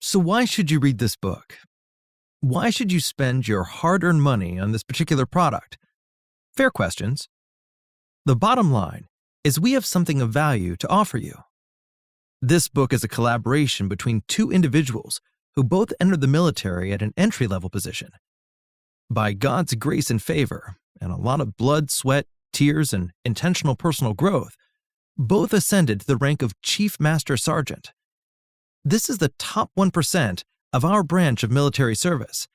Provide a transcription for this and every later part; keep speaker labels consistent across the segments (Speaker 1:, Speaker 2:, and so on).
Speaker 1: So why should you read this book? Why should you spend your hard-earned money on this particular product? Fair questions. The bottom line is we have something of value to offer you. This book is a collaboration between two individuals who both entered the military at an entry-level position. By God's grace and favor, and a lot of blood, sweat, tears, and intentional personal growth, both ascended to the rank of Chief Master Sergeant. This is the top 1% of our branch of military service.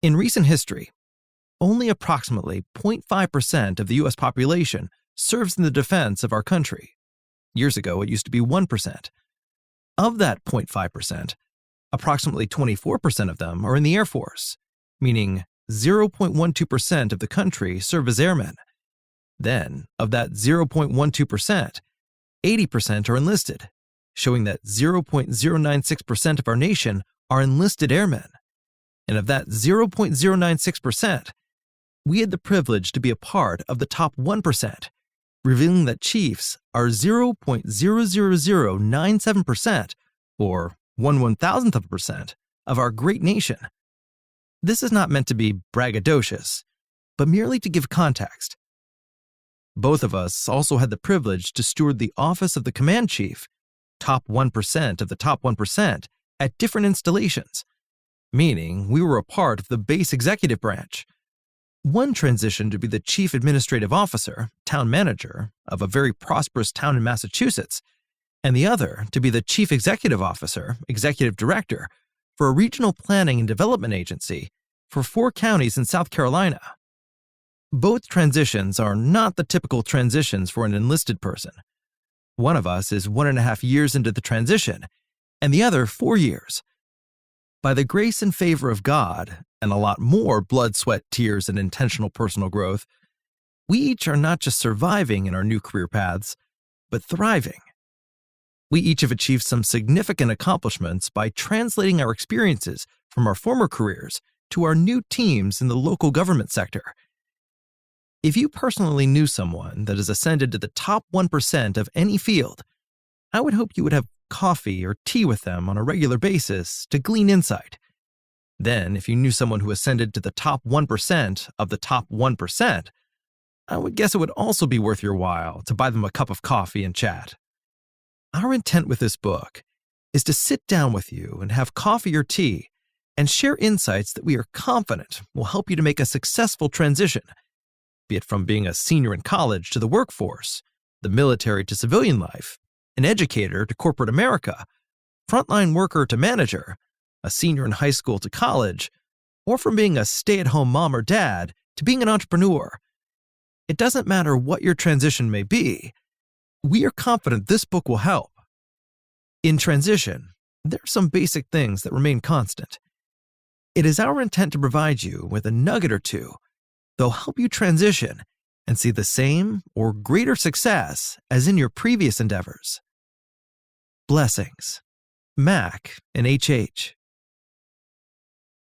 Speaker 1: In recent history, only approximately 0.5% of the U.S. population serves in the defense of our country. Years ago, it used to be 1%. Of that 0.5%, approximately 24% of them are in the Air Force, meaning 0.12% of the country serve as airmen. Then, of that 0.12%, 80% are enlisted, showing that 0.096% of our nation are enlisted airmen. And of that 0.096%, we had the privilege to be a part of the top 1%, revealing that chiefs are 0.00097%, or 1/1000th of a percent, of our great nation. This is not meant to be braggadocious, but merely to give context. Both of us also had the privilege to steward the office of the command chief, top 1% of the top 1%, at different installations, meaning we were a part of the base executive branch. One transitioned to be the chief administrative officer, town manager, of a very prosperous town in Massachusetts, and the other to be the chief executive officer, executive director, for a regional planning and development agency for 4 counties in South Carolina. Both transitions are not the typical transitions for an enlisted person. One of us is 1.5 years into the transition, and the other 4 years. By the grace and favor of God, and a lot more blood, sweat, tears, and intentional personal growth, we each are not just surviving in our new career paths, but thriving. We each have achieved some significant accomplishments by translating our experiences from our former careers to our new teams in the local government sector. If you personally knew someone that has ascended to the top 1% of any field, I would hope you would have coffee or tea with them on a regular basis to glean insight. Then, if you knew someone who ascended to the top 1% of the top 1%, I would guess it would also be worth your while to buy them a cup of coffee and chat. Our intent with this book is to sit down with you and have coffee or tea and share insights that we are confident will help you to make a successful transition, be it from being a senior in college to the workforce, the military to civilian life, an educator to corporate America, frontline worker to manager, a senior in high school to college, or from being a stay-at-home mom or dad to being an entrepreneur. It doesn't matter what your transition may be, we are confident this book will help. In transition, there are some basic things that remain constant. It is our intent to provide you with a nugget or two that'll help you transition and see the same or greater success as in your previous endeavors. Blessings, Mac and HH.